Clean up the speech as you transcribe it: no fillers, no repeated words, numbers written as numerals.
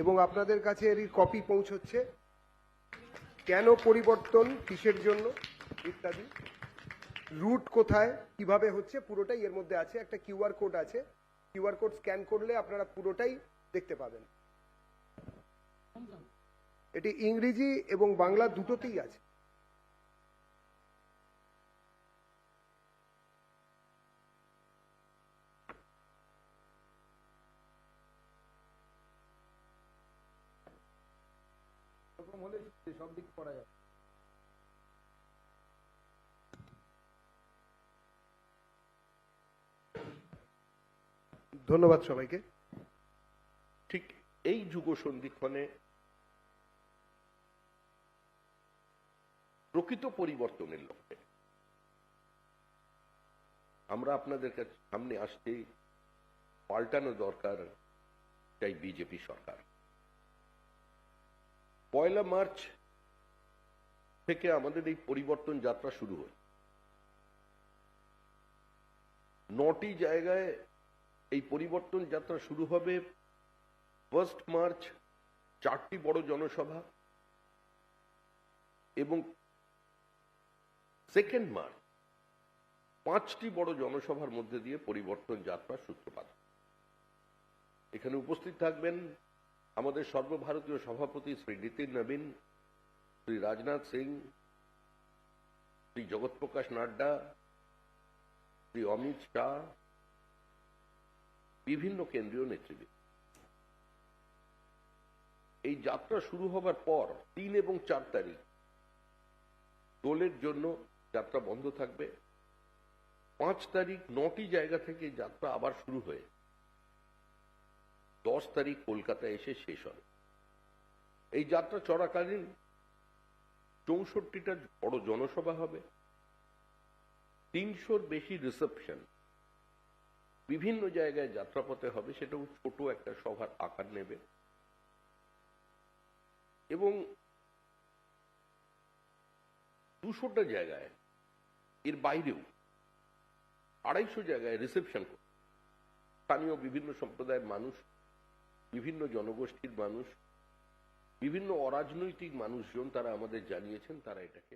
এবং আপনাদের কাছে এর কপি পৌঁছচ্ছে। কেন পরিবর্তন, কিসের জন্য ইত্যাদি, রুট কোথায়, কিভাবে হচ্ছে, পুরোটাই এর মধ্যে আছে। একটা কিউআর কোড আছে, কিউআর কোড স্ক্যান করলে আপনারা পুরোটাই দেখতে পাবেন। এটি ইংরেজি এবং বাংলা দুটোতেই আছে। সব দিক করা যাবে। ধন্যবাদ সবাইকে। ঠিক এই যুগ সন্ধিক্ষণে প্রকৃত পরিবর্তনের লক্ষ্যে আমরা আপনাদের কাছে সামনে আসতে পাল্টানো দরকার চাই বিজেপি সরকার। 1 মার্চ থেকে আমাদের এই পরিবর্তন যাত্রা শুরু হয়। 9টি জায়গায় এই পরিবর্তন যাত্রা শুরু হবে। 1 মার্চ 4টি বড় জনসভা এবং 2 মার্চ 5টি বড় জনসভার মধ্যে দিয়ে পরিবর্তন যাত্রার সূত্রপাত। এখানে উপস্থিত থাকবেন আমাদের সর্বভারতীয় সভাপতি শ্রী নীতিন নবীন, শ্রী রাজনাথ সিং, শ্রী জগৎ প্রকাশ নাড্ডা, শ্রী অমিত শাহ, বিভিন্ন কেন্দ্রীয় নেতৃবৃন্দ। এই যাত্রা শুরু হবার পর 3 এবং 4 তারিখ দলের জন্য যাত্রা বন্ধ থাকবে। 5 তারিখ 9টি জায়গা থেকে যাত্রা আবার শুরু হয়ে 10 তারিখ কলকাতায় এসে শেষ হবে। এই যাত্রা চলাকালীন 64টা বড় জনসভা হবে, 300-র বেশি রিসেপশন বিভিন্ন জায়গায় যাত্রাপথে হবে। সেটাও ছোট একটা সভার আকার নেবে এবং 200টা জায়গায়, এর বাইরেও 250 জায়গায় রিসেপশন করবে। স্থানীয় বিভিন্ন সম্প্রদায়ের মানুষ, বিভিন্ন জনগোষ্ঠীর মানুষ, বিভিন্ন অরাজনৈতিক মানুষজন তারা আমাদের জানিয়েছেন তারা এটাকে